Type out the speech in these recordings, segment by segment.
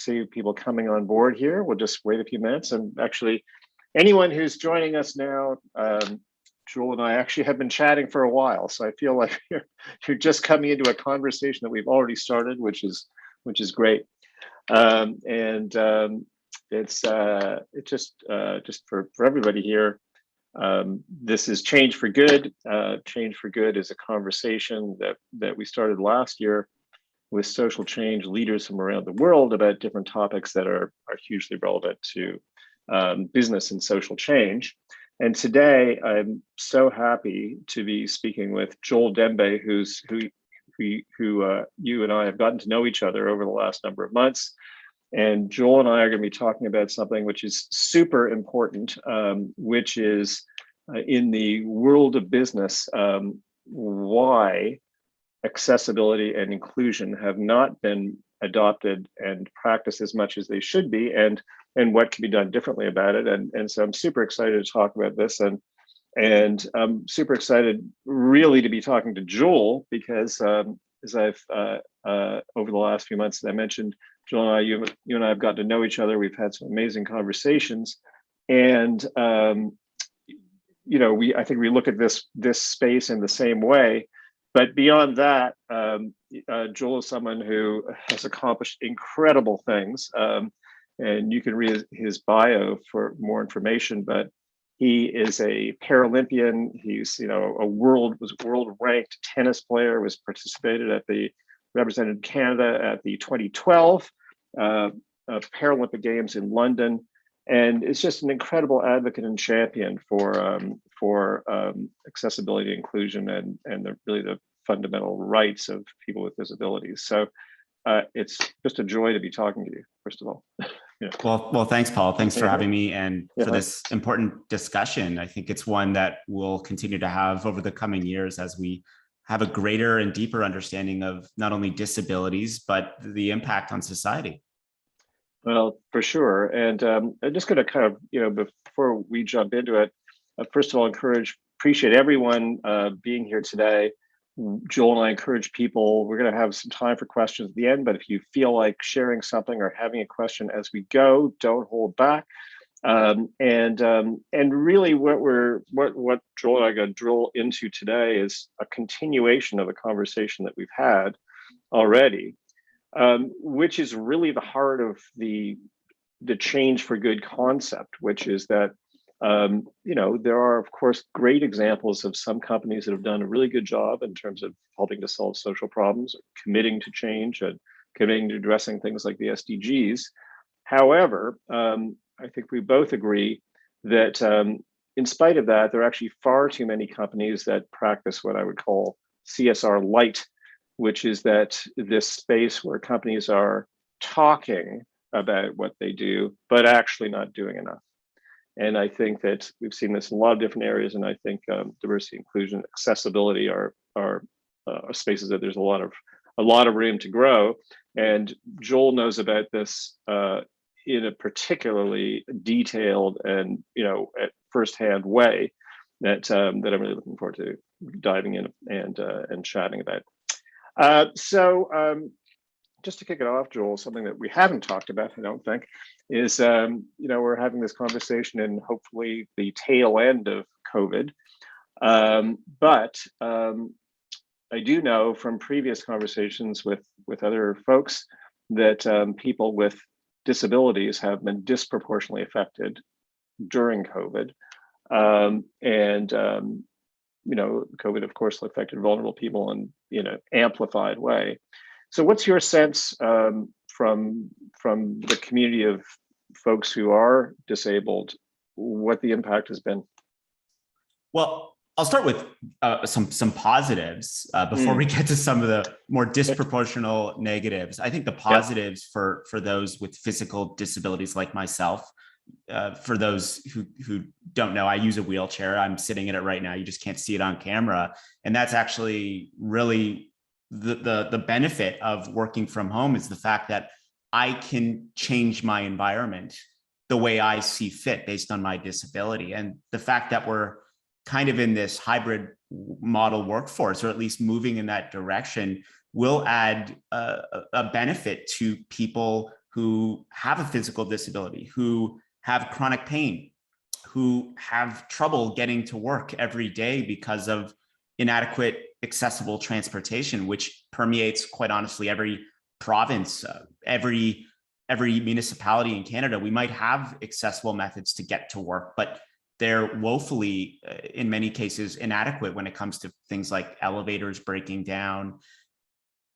see people coming on board here. We'll just wait a few minutes. And actually, anyone who's joining us now, Joel and I actually have been chatting for a while, so I feel like you're just coming into a conversation that we've already started, which is great. It's just for everybody here. This is Change for Good. Change for Good is a conversation that we started last year with social change leaders from around the world about different topics that are hugely relevant to business and social change. And today, I'm so happy to be speaking with Joel Dembe, who you and I have gotten to know each other over the last number of months. And Joel and I are going to be talking about something which is super important, which is in the world of business, why accessibility and inclusion have not been adopted and practiced as much as they should be, and what can be done differently about it. And so I'm super excited to talk about this, and I'm super excited really to be talking to Joel because as I've over the last few months, as I mentioned, Joel and I, you and I have gotten to know each other. We've had some amazing conversations, and I think we look at this space in the same way. But beyond that, Joel is someone who has accomplished incredible things, and you can read his bio for more information. But he is a Paralympian. He's was world ranked tennis player. Represented Canada at the 2012 Paralympic Games in London, and is just an incredible advocate and champion for accessibility, inclusion, and the fundamental rights of people with disabilities. So it's just a joy to be talking to you, first of all. Yeah. Well, thanks, Paul. Thanks for having me and for this important discussion. I think it's one that we'll continue to have over the coming years as we have a greater and deeper understanding of not only disabilities, but the impact on society. Well, for sure. And I'm just going to kind of, before we jump into it, first of all, appreciate everyone being here today. Joel and I encourage people, we're going to have some time for questions at the end, but if you feel like sharing something or having a question as we go, don't hold back. And really what Joel and I are going to drill into today is a continuation of a conversation that we've had already, which is really the heart of the Change for Good concept, which is that there are, of course, great examples of some companies that have done a really good job in terms of helping to solve social problems, committing to change, and committing to addressing things like the SDGs. However, I think we both agree that in spite of that, there are actually far too many companies that practice what I would call CSR light, which is that this space where companies are talking about what they do, but actually not doing enough. And I think that we've seen this in a lot of different areas. And I think diversity, inclusion, accessibility are spaces that there's a lot of room to grow. And Joel knows about this in a particularly detailed and at firsthand way that I'm really looking forward to diving in and chatting about. So just to kick it off, Joel, something that we haven't talked about, I don't think, is we're having this conversation in hopefully the tail end of COVID, but I do know from previous conversations with other folks that people with disabilities have been disproportionately affected during COVID, COVID, of course, affected vulnerable people in an amplified way. So what's your sense from the community of folks who are disabled, what the impact has been? Well, I'll start with some positives before we get to some of the more disproportional negatives. I think the positives for those with physical disabilities like myself, for those who don't know, I use a wheelchair. I'm sitting in it right now. You just can't see it on camera. And that's actually really the benefit of working from home, is the fact that I can change my environment the way I see fit based on my disability. And the fact that we're kind of in this hybrid model workforce, or at least moving in that direction, will add a benefit to people who have a physical disability, who have chronic pain, who have trouble getting to work every day because of inadequate accessible transportation, which permeates, quite honestly, every province, every municipality in Canada. We might have accessible methods to get to work, but they're woefully, in many cases, inadequate when it comes to things like elevators breaking down,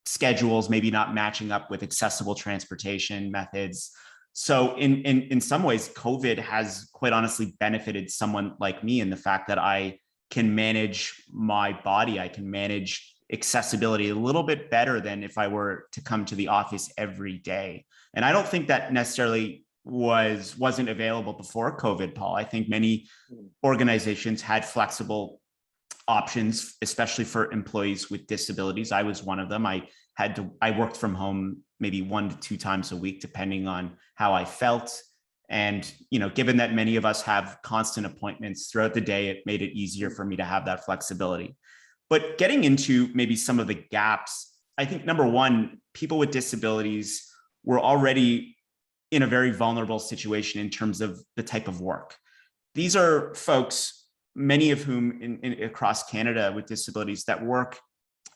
schedules maybe not matching up with accessible transportation methods. So in some ways, COVID has quite honestly benefited someone like me in the fact that I can manage my body, I can manage accessibility a little bit better than if I were to come to the office every day. And I don't think that necessarily wasn't available before COVID, Paul. I think many organizations had flexible options, especially for employees with disabilities. I was one of them. I worked from home maybe 1 to 2 times a week, depending on how I felt. And, given that many of us have constant appointments throughout the day, it made it easier for me to have that flexibility. But getting into maybe some of the gaps, I think number one, people with disabilities were already in a very vulnerable situation in terms of the type of work. These are folks, many of whom across Canada with disabilities that work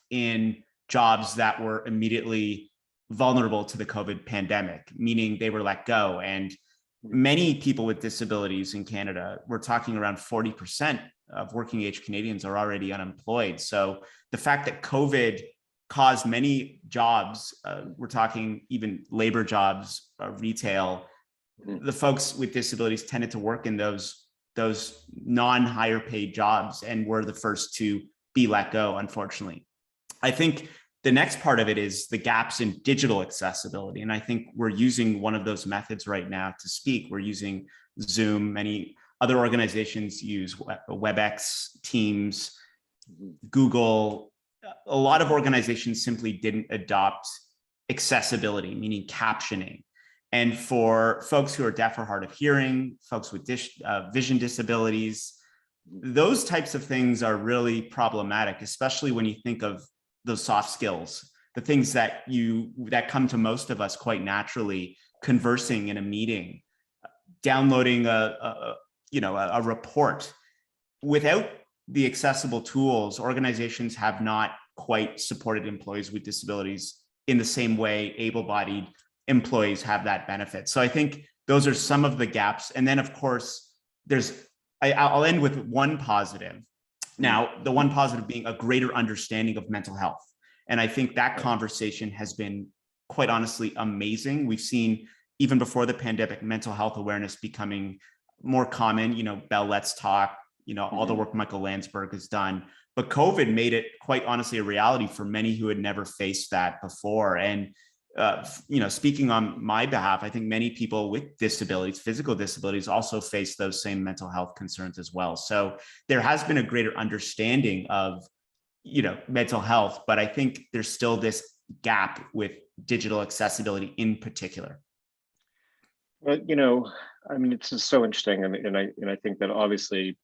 in jobs that were immediately vulnerable to the COVID pandemic, meaning they were let go. And many people with disabilities in Canada, we're talking around 40% of working age Canadians are already unemployed. So the fact that COVID caused many jobs, we're talking even labor jobs, retail, the folks with disabilities tended to work in those non-higher paid jobs and were the first to be let go, unfortunately. I think the next part of it is the gaps in digital accessibility. And I think we're using one of those methods right now to speak. We're using Zoom. Many other organizations use WebEx, Teams, Google. A lot of organizations simply didn't adopt accessibility, meaning captioning. And for folks who are deaf or hard of hearing, folks with vision disabilities, those types of things are really problematic, especially when you think of those soft skills, the things that come to most of us quite naturally, conversing in a meeting, downloading a report. Without the accessible tools, organizations have not quite supported employees with disabilities in the same way able-bodied employees have that benefit. So I think those are some of the gaps. And then, of course, I'll end with one positive. Now, the one positive being a greater understanding of mental health. And I think that conversation has been, quite honestly, amazing. We've seen, even before the pandemic, mental health awareness becoming more common, Bell Let's Talk, all the work Michael Landsberg has done. But COVID made it, quite honestly, a reality for many who had never faced that before. And speaking on my behalf, I think many people with disabilities, physical disabilities, also face those same mental health concerns as well. So there has been a greater understanding of, mental health, but I think there's still this gap with digital accessibility in particular. But it's just so interesting, and I think that obviously,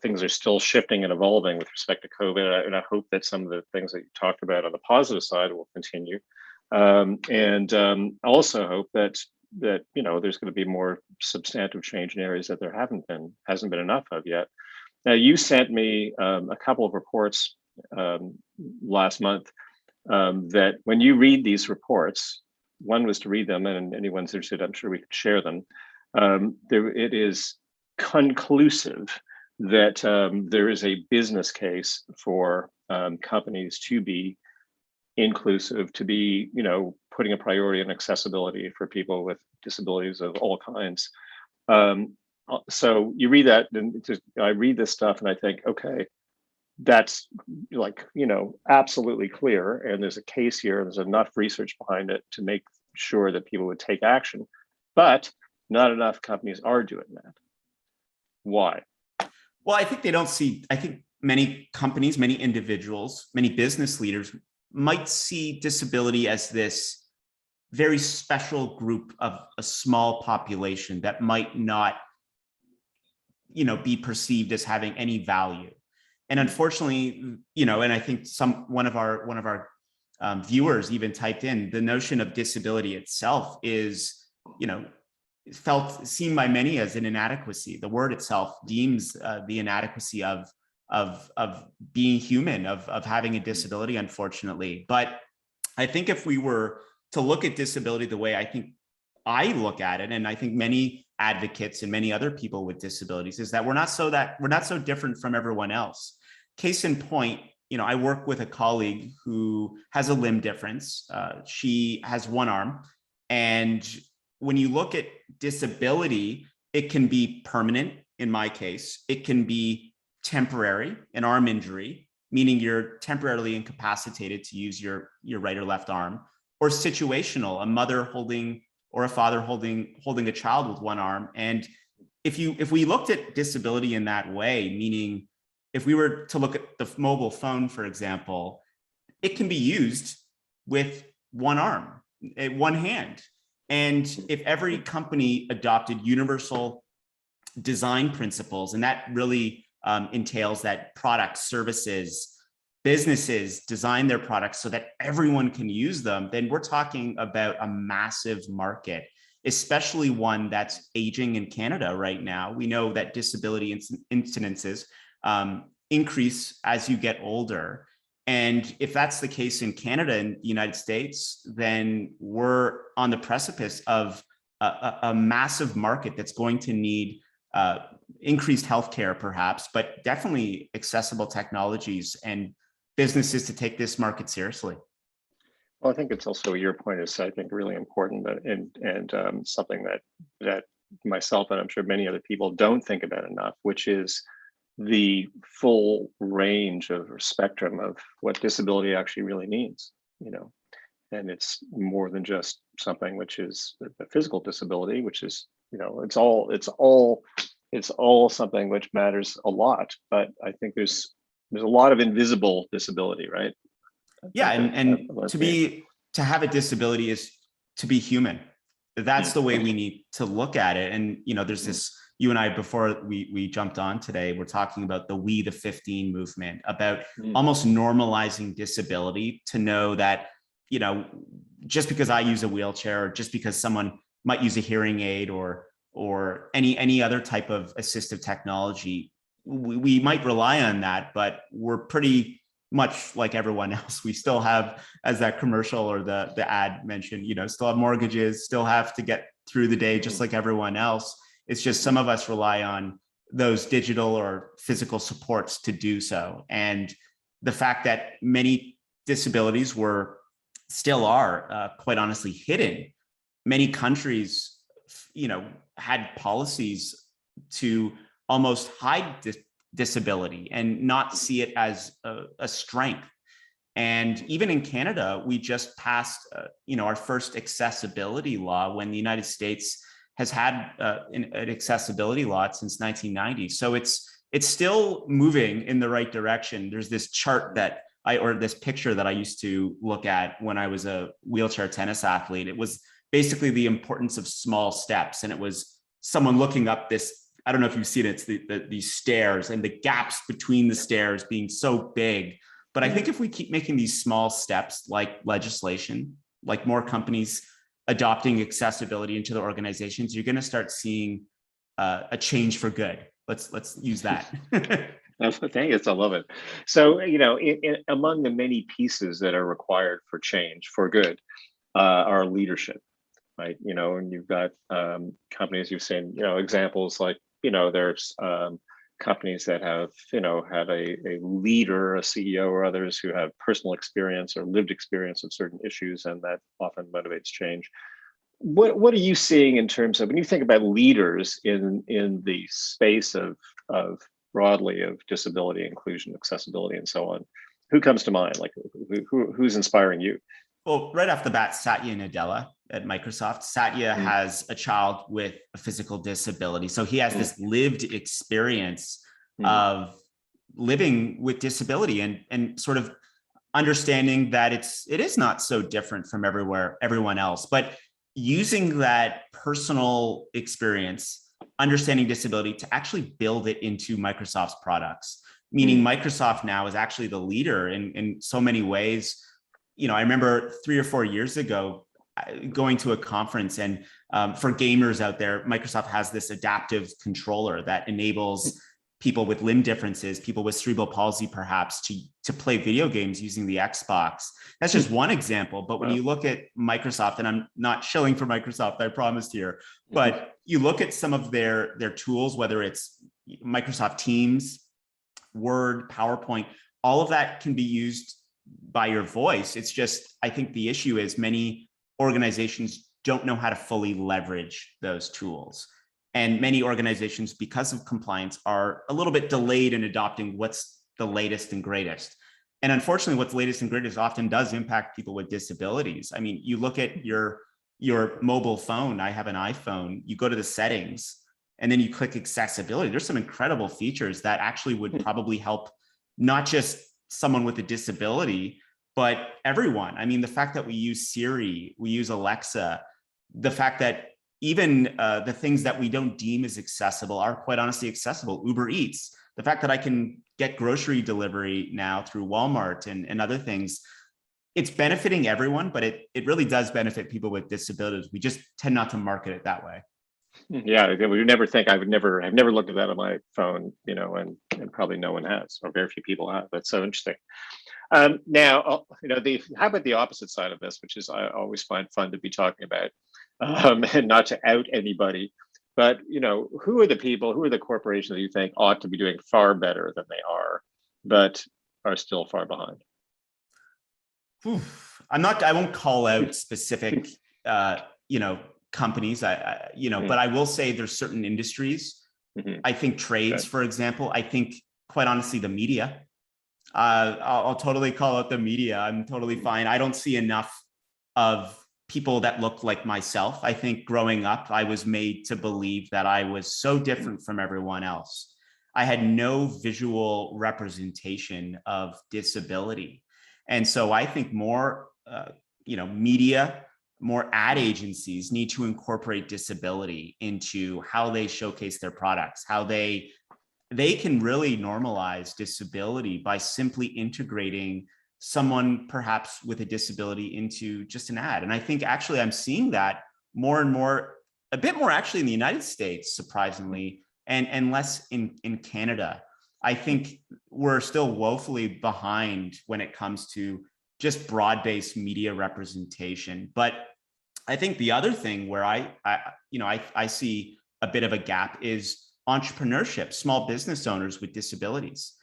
things are still shifting and evolving with respect to COVID, and I hope that some of the things that you talked about on the positive side will continue. I also hope that there's going to be more substantive change in areas that there hasn't been enough of yet. Now, you sent me a couple of reports last month that when you read these reports, one was to read them, and anyone's interested, I'm sure we could share them. It is conclusive that there is a business case for companies to be inclusive, to be, putting a priority on accessibility for people with disabilities of all kinds. So you read that, and I read this stuff and I think, okay, that's absolutely clear. And there's a case here, there's enough research behind it to make sure that people would take action, but not enough companies are doing that. Why? Well, I think I think many companies, many individuals, many business leaders might see disability as this very special group of a small population that might not, be perceived as having any value. And unfortunately, and I think one of our viewers even typed in, the notion of disability itself is, seen by many as an inadequacy. The word itself deems the inadequacy of being human, of having a disability, unfortunately. But I think if we were to look at disability the way I think I look at it, and I think many advocates and many other people with disabilities, is that we're not so different from everyone else. Case in point, I work with a colleague who has a limb difference. She has one arm, and when you look at disability, it can be permanent. In my case, it can be temporary, an arm injury, meaning you're temporarily incapacitated to use your right or left arm, or situational, a mother holding or a father holding a child with one arm. And if we looked at disability in that way, meaning if we were to look at the mobile phone, for example, it can be used with one arm, one hand. And if every company adopted universal design principles, and that really entails that products, services, businesses design their products so that everyone can use them, then we're talking about a massive market, especially one that's aging in Canada right now. We know that disability incidences increase as you get older. And if that's the case in Canada and the United States, then we're on the precipice of a massive market that's going to need increased healthcare, perhaps, but definitely accessible technologies and businesses to take this market seriously. Well, I think it's also, your point is, I think, really important, and something that myself and I'm sure many other people don't think about enough, which is the full range of spectrum of what disability actually really means. And it's more than just something which is a physical disability, which is, it's all something which matters a lot. But I think there's a lot of invisible disability, right? Yeah, and to have a disability is to be human. That's the way we need to look at it. And there's this, you and I, before we jumped on today, we're talking about the We the 15 movement, about almost normalizing disability, to know that, just because I use a wheelchair, or just because someone might use a hearing aid or any other type of assistive technology, we might rely on that, but we're pretty much like everyone else. We still have, as that commercial or the ad mentioned, still have mortgages, still have to get through the day just like everyone else. It's just some of us rely on those digital or physical supports to do so. And the fact that many disabilities still are quite honestly hidden. Many countries, had policies to almost hide disability and not see it as a strength. And even in Canada, we just passed, our first accessibility law, when the United States has had an accessibility law since 1990. So it's still moving in the right direction. There's this chart or this picture that I used to look at when I was a wheelchair tennis athlete. It was basically the importance of small steps. And it was someone looking up this, I don't know if you've seen it, it's these stairs, and the gaps between the stairs being so big. But I think if we keep making these small steps, like legislation, like more companies adopting accessibility into the organizations, you're going to start seeing a change for good. Let's use that. Thanks, I love it. So, among the many pieces that are required for change for good are leadership, right? And you've got companies, you've seen, examples like, there's companies that have a leader, a CEO, or others who have personal experience or lived experience of certain issues, and that often motivates change. What are you seeing in terms of, when you think about leaders in the space of broadly of disability, inclusion, accessibility, and so on? Who comes to mind? Like who's inspiring you? Well, right off the bat, Satya Nadella at Microsoft. Satya has a child with a physical disability. So he has this lived experience of living with disability and sort of understanding that it is not so different from everyone else, but using that personal experience, understanding disability, to actually build it into Microsoft's products. Meaning Microsoft now is actually the leader in so many ways, I remember 3 or 4 years ago going to a conference, and for gamers out there, Microsoft has this adaptive controller that enables people with limb differences, people with cerebral palsy, perhaps, to play video games using the Xbox. That's just one example. But when you look at Microsoft, and I'm not shilling for Microsoft, I promised here, but you look at some of their tools, whether it's Microsoft Teams, Word, PowerPoint, all of that can be used by your voice. It's just, I think the issue is many organizations don't know how to fully leverage those tools. And many organizations, because of compliance, are a little bit delayed in adopting what's the latest and greatest. And unfortunately, what's latest and greatest often does impact people with disabilities. I mean, you look at your mobile phone. I have an iPhone. You go to the settings and then you click accessibility. There's some incredible features that actually would probably help not just someone with a disability, but everyone. I mean, the fact that we use Siri, we use Alexa, the fact that even the things that we don't deem as accessible are quite honestly accessible. Uber Eats, the fact that I can get grocery delivery now through Walmart and other things, it's benefiting everyone, but it really does benefit people with disabilities. We just tend not to market it that way. Yeah, we would never think. I've never looked at that on my phone, and probably no one has, or very few people have. That's so interesting. Now, how about the opposite side of this, which is I always find fun to be talking about, and not to out anybody, but who are the corporations that you think ought to be doing far better than they are, but are still far behind? I won't call out specific, companies, but I will say there's certain industries. I think trades, for example, I think quite honestly, the media, I'll totally call out the media. I'm totally fine. I don't see enough of people that look like myself. I think growing up, I was made to believe that I was so different from everyone else. I had no visual representation of disability. And so I think more, media, more ad agencies need to incorporate disability into how they showcase their products, how they can really normalize disability by simply integrating someone perhaps with a disability into just an ad. And I think actually I'm seeing that more and more, a bit more actually in the United States, surprisingly, and less in Canada. I think we're still woefully behind when it comes to just broad-based media representation. But I think the other thing where I see a bit of a gap is entrepreneurship, small business owners with disabilities.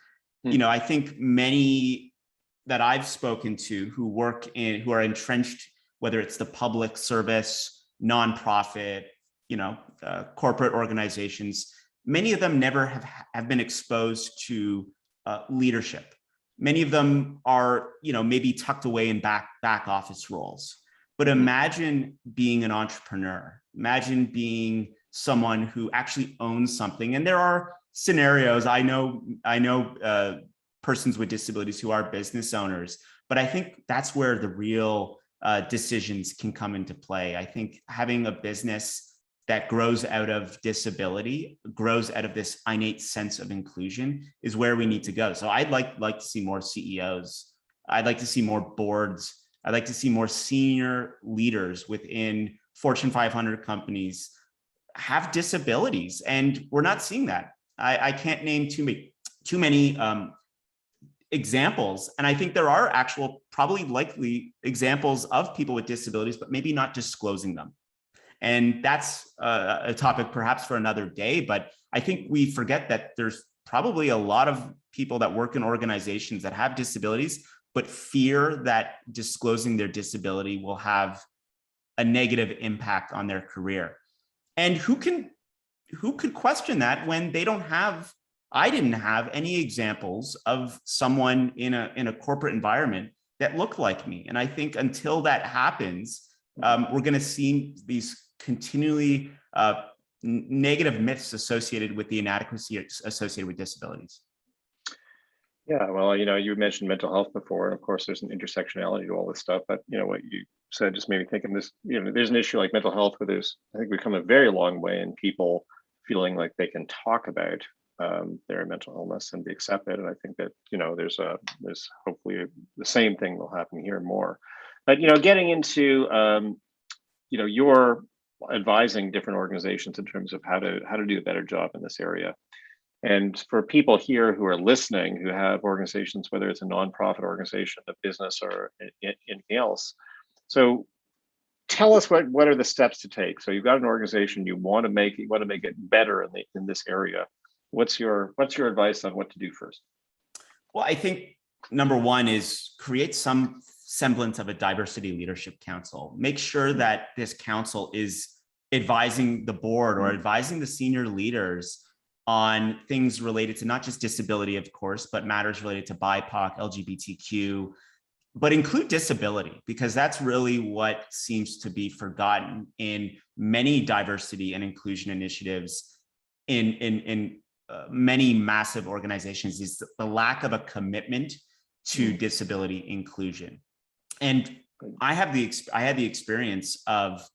I think many that I've spoken to who are entrenched, whether it's the public service, nonprofit, corporate organizations, many of them never have been exposed to leadership. Many of them are, maybe tucked away in back office roles. But imagine being an entrepreneur. Imagine being someone who actually owns something. And there are scenarios. I know persons with disabilities who are business owners, but I think that's where the real decisions can come into play. I think having a business that grows out of disability, grows out of this innate sense of inclusion, is where we need to go. So I'd like to see more CEOs. I'd like to see more boards. I'd like to see more senior leaders within Fortune 500 companies have disabilities, and we're not seeing that. I can't name too many examples, and I think there are actual, probably likely examples of people with disabilities, but maybe not disclosing them. And that's a topic perhaps for another day. But I think we forget that there's probably a lot of people that work in organizations that have disabilities, but fear that disclosing their disability will have a negative impact on their career. And who could question that when they don't have, I didn't have any examples of someone in a corporate environment that looked like me. And I think until that happens, we're going to see these continually negative myths associated with the inadequacy associated with disabilities. Yeah, well, you mentioned mental health before, and of course there's an intersectionality to all this stuff, but what you said just made me think of this, there's an issue like mental health where I think we've come a very long way in people feeling like they can talk about their mental illness and be accepted. And I think that, there's hopefully the same thing will happen here more. But, getting into, you're advising different organizations in terms of how to do a better job in this area. And for people here who are listening, who have organizations, whether it's a nonprofit organization, a business, or anything else, so tell us what are the steps to take. So you've got an organization, you want to make it better in this area. What's your advice on what to do first? Well, I think number one is create some semblance of a diversity leadership council. Make sure that this council is advising the board or advising the senior leaders on things related to not just disability, of course, but matters related to BIPOC, LGBTQ, but include disability, because that's really what seems to be forgotten in many diversity and inclusion initiatives in many massive organizations, is the lack of a commitment to disability inclusion. And I had the experience of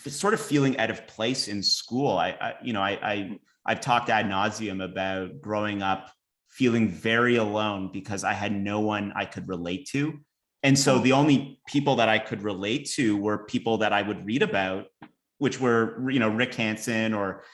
sort of feeling out of place in school. I've talked ad nauseum about growing up feeling very alone because I had no one I could relate to. And so the only people that I could relate to were people that I would read about, which were, Rick Hansen, or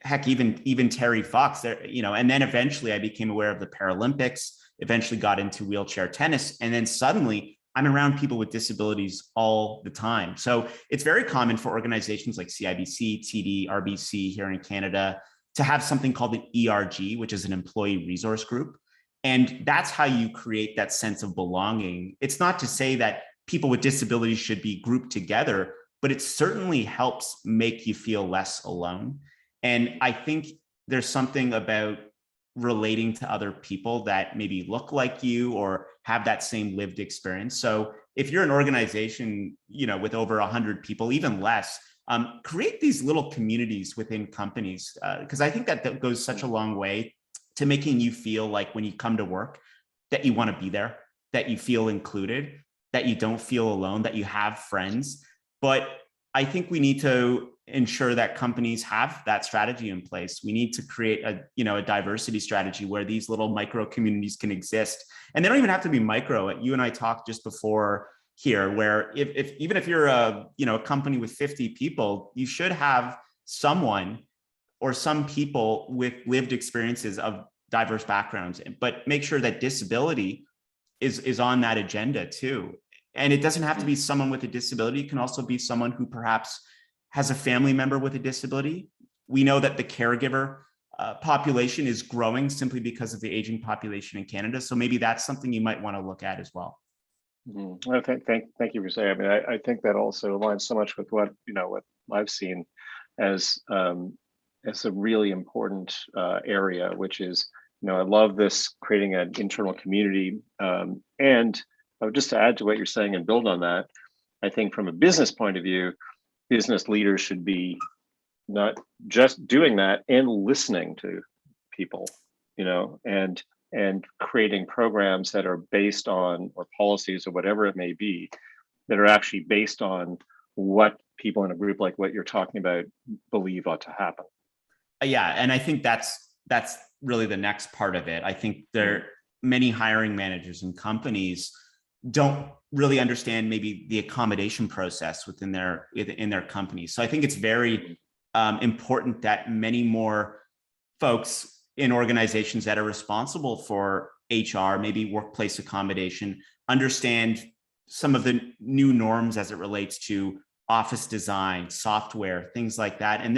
heck, even Terry Fox there, and then eventually I became aware of the Paralympics, eventually got into wheelchair tennis. And then suddenly I'm around people with disabilities all the time. So it's very common for organizations like CIBC, TD, RBC here in Canada to have something called an ERG, which is an employee resource group. And that's how you create that sense of belonging. It's not to say that people with disabilities should be grouped together, but it certainly helps make you feel less alone. And I think there's something about relating to other people that maybe look like you or have that same lived experience. So if you're an organization, with over 100 people, even less, create these little communities within companies, because I think that goes such a long way to making you feel like when you come to work that you want to be there, that you feel included, that you don't feel alone, that you have friends. But I think we need to ensure that companies have that strategy in place. We need to create a diversity strategy where these little micro communities can exist. And they don't even have to be micro. You and I talked just before here, where even if you're a company with 50 people, you should have someone or some people with lived experiences of diverse backgrounds, but make sure that disability is on that agenda too. And it doesn't have to be someone with a disability. It can also be someone who perhaps has a family member with a disability. We know that the caregiver population is growing simply because of the aging population in Canada. So maybe that's something you might want to look at as well. Well, thank you for saying. I mean, I think that also aligns so much with what I've seen as a really important area, which is, I love this creating an internal community. And just to add to what you're saying and build on that, I think from a business point of view, business leaders should be not just doing that and listening to people, and creating programs that are based on, or policies or whatever it may be, that are actually based on what people in a group like what you're talking about believe ought to happen. Yeah, and I think that's really the next part of it. I think many hiring managers and companies don't really understand maybe the accommodation process within their companies. So I think it's very important that many more folks in organizations that are responsible for HR, maybe workplace accommodation, understand some of the new norms as it relates to office design, software, things like that. And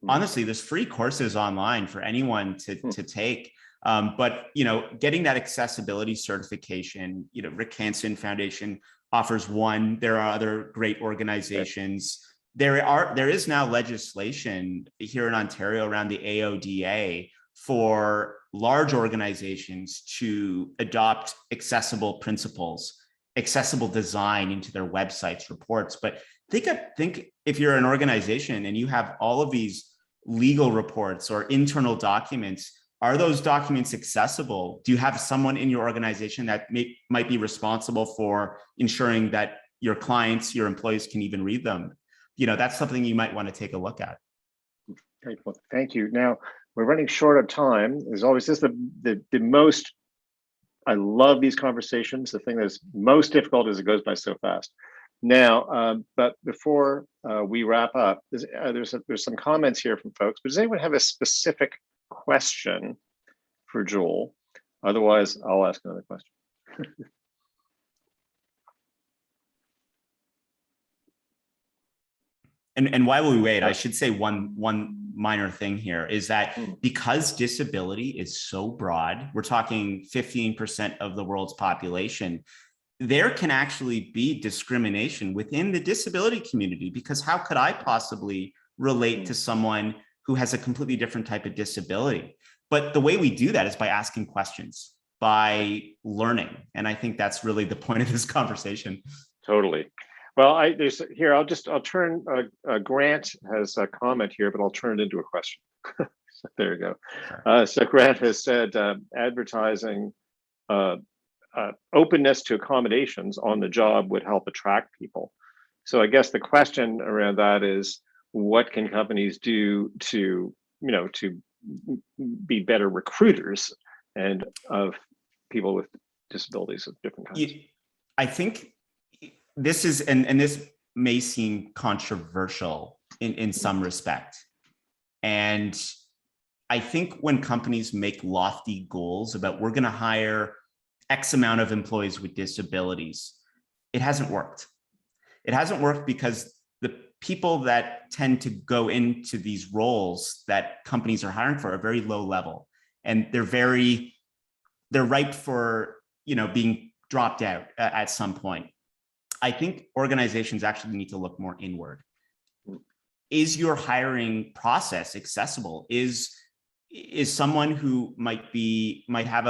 honestly, there's free courses online for anyone to take. But getting that accessibility certification, Rick Hansen Foundation offers one. There are other great organizations. There is now legislation here in Ontario around the AODA for large organizations to adopt accessible principles, accessible design into their websites, reports. But think if you're an organization and you have all of these legal reports or internal documents, are those documents accessible? Do you have someone in your organization that might be responsible for ensuring that your clients, your employees can even read them? That's something you might want to take a look at. Great. Well, thank you. Now, we're running short of time. There's always just the most, I love these conversations. The thing that's most difficult is it goes by so fast. Now, but before we wrap up, there's some comments here from folks, but does anyone have a specific question for Joel? Otherwise, I'll ask another question. And while we wait, I should say one minor thing here is that because disability is so broad, we're talking 15% of the world's population, there can actually be discrimination within the disability community, because how could I possibly relate to someone who has a completely different type of disability? But the way we do that is by asking questions, by learning. And I think that's really the point of this conversation. Totally. Well, I'll turn, Grant has a comment here, but I'll turn it into a question. So there you go. Sure. So Grant has said, advertising openness to accommodations on the job would help attract people. So I guess the question around that is, what can companies do to, to be better recruiters and of people with disabilities of different kinds? I think this is, and this may seem controversial in some respect. And I think when companies make lofty goals about we're going to hire X amount of employees with disabilities, it hasn't worked. It hasn't worked because the people that tend to go into these roles that companies are hiring for are very low level, and they're ripe for, being dropped out at some point. I think organizations actually need to look more inward. Is your hiring process accessible? Is someone who might have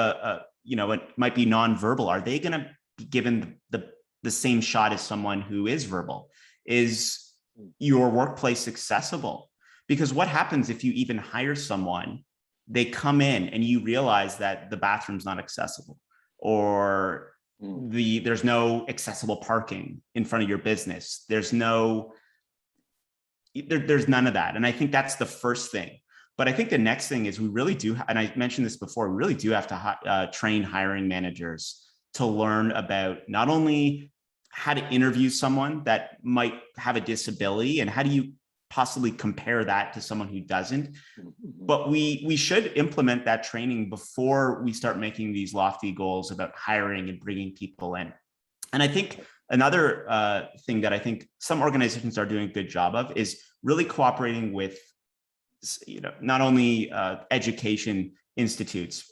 might be nonverbal, are they going to be given the same shot as someone who is verbal? Is your workplace accessible? Because what happens if you even hire someone, they come in and you realize that the bathroom's not accessible, or there's no accessible parking in front of your business. There's none of that. And I think that's the first thing. But I think the next thing is we really do, and I mentioned this before, we really do have to train hiring managers to learn about not only how to interview someone that might have a disability and how do you possibly compare that to someone who doesn't, but we should implement that training before we start making these lofty goals about hiring and bringing people in. And I think another thing that I think some organizations are doing a good job of is really cooperating with, not only education institutes,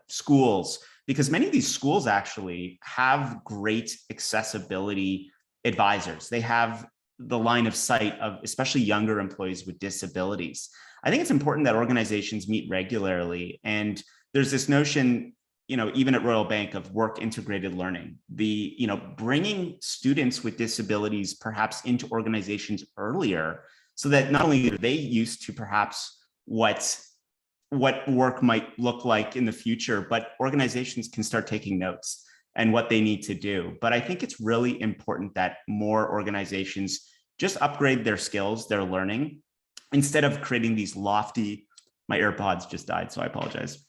schools, because many of these schools actually have great accessibility advisors. They have the line of sight of especially younger employees with disabilities. I think it's important that organizations meet regularly. And there's this notion, even at Royal Bank, of work integrated learning, bringing students with disabilities perhaps into organizations earlier, so that not only are they used to perhaps what work might look like in the future, but organizations can start taking notes and what they need to do. But I think it's really important that more organizations just upgrade their skills, their learning, instead of creating these lofty, my AirPods just died, so I apologize.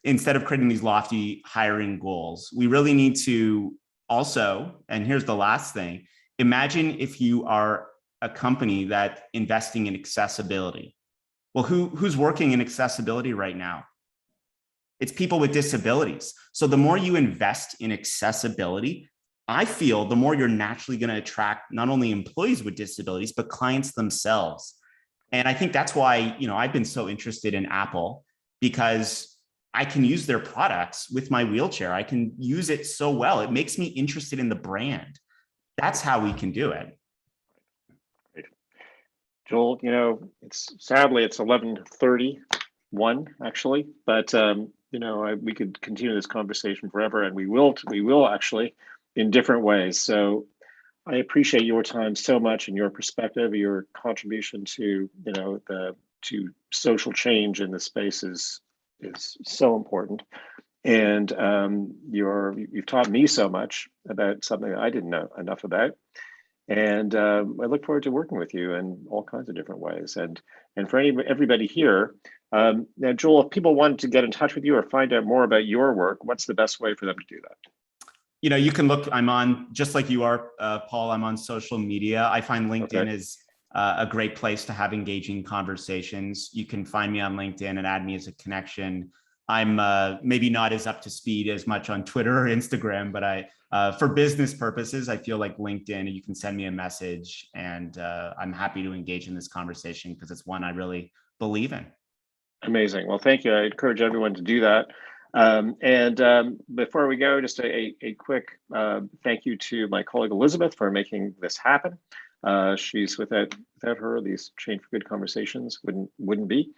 Instead of creating these lofty hiring goals, we really need to also, and here's the last thing, imagine if you are a company that's investing in accessibility. Well, who's working in accessibility right now? It's people with disabilities. So the more you invest in accessibility, I feel the more you're naturally going to attract not only employees with disabilities, but clients themselves. And I think that's why, I've been so interested in Apple, because I can use their products with my wheelchair. I can use it so well. It makes me interested in the brand. That's how we can do it. Great. Joel, it's 11:31 actually, but we could continue this conversation forever, and we will actually, in different ways. So I appreciate your time so much, and your perspective, your contribution to to social change in the space is so important. And you've taught me so much about something that I didn't know enough about. And I look forward to working with you in all kinds of different ways. And for everybody here, now, Joel, if people wanted to get in touch with you or find out more about your work, what's the best way for them to do that? You can look, I'm on, just like you are, Paul, I'm on social media. I find LinkedIn is a great place to have engaging conversations. You can find me on LinkedIn and add me as a connection. I'm maybe not as up to speed as much on Twitter or Instagram, but for business purposes, I feel like LinkedIn, you can send me a message, and I'm happy to engage in this conversation because it's one I really believe in. Amazing. Well, thank you. I encourage everyone to do that. Before we go, just a quick thank you to my colleague Elizabeth for making this happen. She's without her, these Change for Good conversations wouldn't be.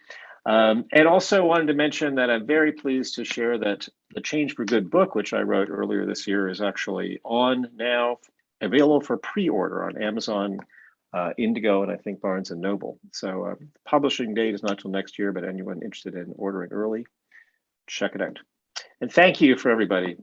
And also wanted to mention that I'm very pleased to share that the Change for Good book, which I wrote earlier this year, is actually on now, available for pre-order on Amazon, Indigo, and I think Barnes and Noble. So the publishing date is not till next year, but anyone interested in ordering early, check it out. And thank you for everybody.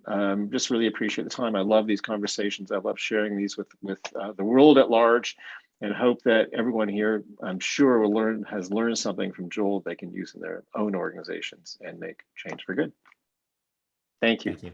Just really appreciate the time. I love these conversations. I love sharing these with the world at large, and hope that everyone here, I'm sure, has learned something from Joel they can use in their own organizations and make change for good. Thank you. Thank you.